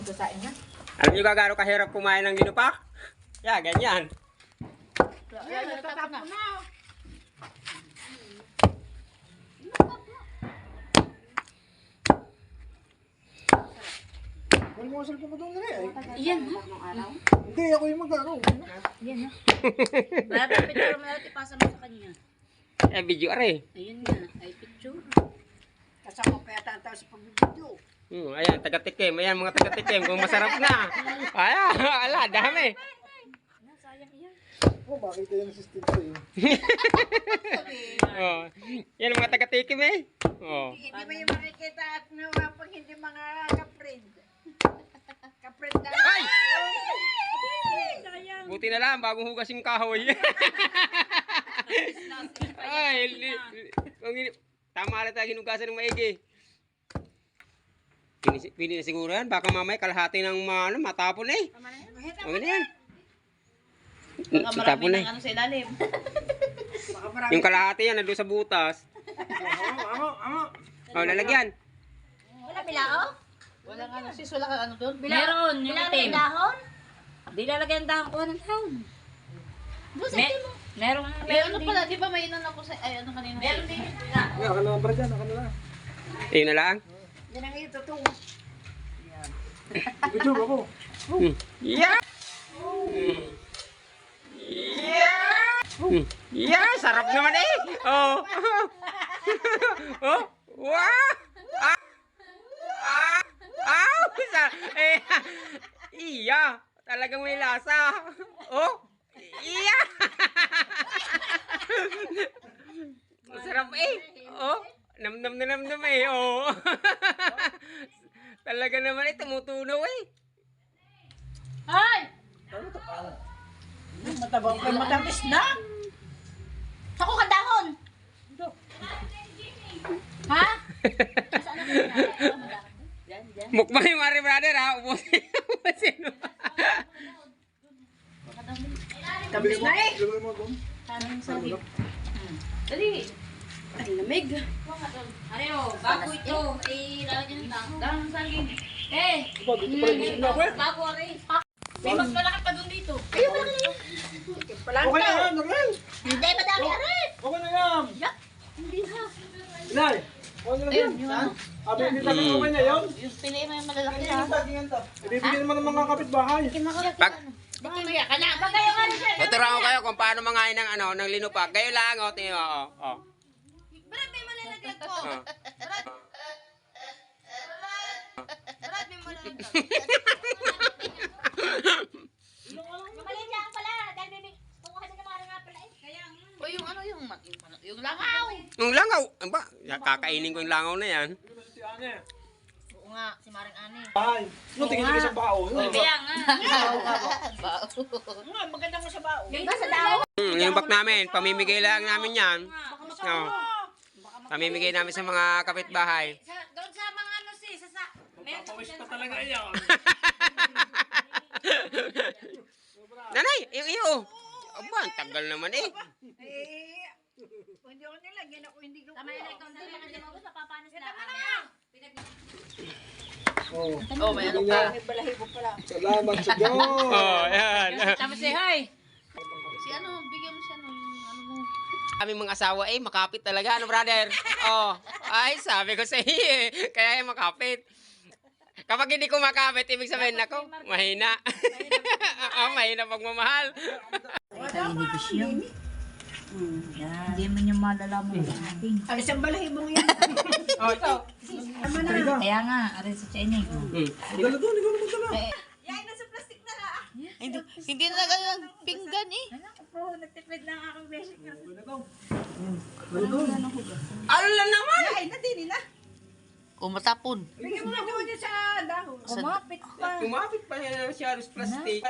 Sasain na. Alam niyo gagano kahirap kumain ng linupak? Yeah, ganyan. Yan, natapos na. Wala mo cellphone ko doon na eh. Iyan, ha? Hindi, ako yung mag-aro. Iyan, ha? Wala pa picture mo natin, ipasa mo sa kanya. Eh, video are. Ayun nga, ay picture. Kasama pa yata ang tao sa pagbibidyo. Ayan, taga-tikim. Ayan, mga taga-tikim. Kung masarap na. Ayan, ala, dami. Sayang iyan. Oh, bakit yan ang system ko eh. Oh, yan ang mga taga-tikim eh. Oh. Hindi mo yung makikita at nawa pag hindi mga kapred. Kapred na. Ay! Sayang. Buti na lang, bagong hugas yung kahoy. Ay, tama lang tayo hinugasan ng maigi. Pili na siguro yan. Baka mamaya kalahati ng matapon eh. Huwag na yan. Baka marami Tapon ng eh. ano sa ilalim. Baka marami. Yung kalahati yan, nandun sa butas. Oh, lalagyan. Wala bilao? Wala nga ano, sis, wala ka ano doon? Meron, yung itim. dahon? Di lalagyan dahon ko ng dahon. Meron nga. Meron na pala, di ba may inan ako sa, ay ano kanina? Meron din. Ako na ba dyan, ako na lang. Ayun na lang. Yan ang ito totoo. Video ako. Yeah! Yeah, sarap naman eh. Oh. Oh. Wow. Ah. Ah. Ah. Eh. Iya, talagang may lasa. Oh. Iya. Masarap eh. Oh. Namnam na namnam eh. Oh. Talaga naman eh, tumutunaw eh. Ay! Matabang pa matamis na. Ako ka dahon! Ha? Mukbang yung Mari Brother ha. Ubusin mo. Tamis na eh. Gawin mo doon. Dali. Ang lamig. Ano, bago ito. Eh, lalagyan ng dahon ng saging. Eh, Diba, dito pala gusto na ako eh. bago rin. May mas malaki pa doon dito. Pala Okay na yan, Narel. Hindi, madami arin. Okay na yan. Hindi ha. Inay, okay na lang yan. Sabi, hindi tayo okay na yun. Yung piliin mo yung malalaki ha. Ibibigyan naman ng mga kapitbahay. Pag Kaya ka na. Baka yung ano siya. tuturuan ko kayo kung paano mangain ng ng linupak. Kayo lang, oh, tingin mo, oh. Brad, may malalagyan ko. Oh. Brad, may malalagyan. Maliit lang pala. Dahil may kung kasi naman nga pala eh. Kaya nga. O yung ano, yung langaw. Yung langaw, ba? Kakainin ko yung langaw na yan. Si Ane. Oo nga, si Maring Ani. Bahay. Ano, tingin ka sa bao. Kaya nga. Nga, maganda mo sa bao. Diba sa dahon? Yung bak namin, pamimigay lang namin yan. Oh. Pamimigay namin sa mga kapitbahay. Doon sa mga ano sis, sa Papawis pa talaga yan. Nanay, iyo. Aba, ang tagal naman eh. Eh, kung hindi ako nilagyan ako, hindi ko. Tama na ikaw, dali ka mo sa papanas na. Oh. Oh, may ano pa. May balahibo pala. Salamat sa Diyos. Oh, yan. Tama say hi! Si ano, bigyan mo siya ng ano mo. Aming mga asawa eh, makapit talaga, ano brother? Oh, ay, sabi ko sa iyo eh. Kaya yung makapit. Kapag hindi ko makapit, ibig sabihin ako, mahina. Oo, mahina pagmamahal. Hindi mo niya malalaman ang ating. Alis ang balahibo yan. Oh, ito. Tama na. Kaya nga, arin sa Chinese. Dala doon, ikaw naman dala. Yan, nasa plastic na ha. Hindi na ganun pinggan eh. Ako, nagtipid lang ako basic. Ala naman! Ay, nadini na. O matapon. Bigyan mo nga naman yan sa dahon. Kumapit pa. Kumapit pa yan si Arus Plastic.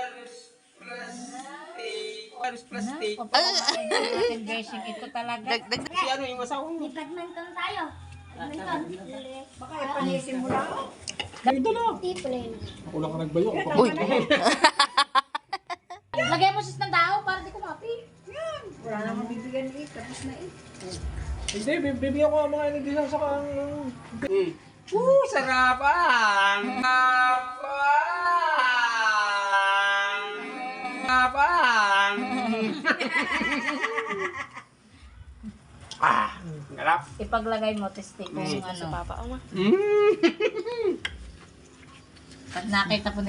Arus Plastic. Ang dressing ito talaga. Dagdag. Si ano yung asawa mo? Badminton tayo. Baka ipanisin mo lang. Ito na. Ako lang ka nagbayo. Uy. Lagay mo sis ng dahon para di kumapit. Yan. Wala namang bibigyan eh. Tapos na eh. Hindi, bibigyan ko ang mga ingredients sa Sarapan! Sarapan! Kapang! Ah, garap. Ipaglagay mo, testi kung Mm. ano. Mm. Pag nakita po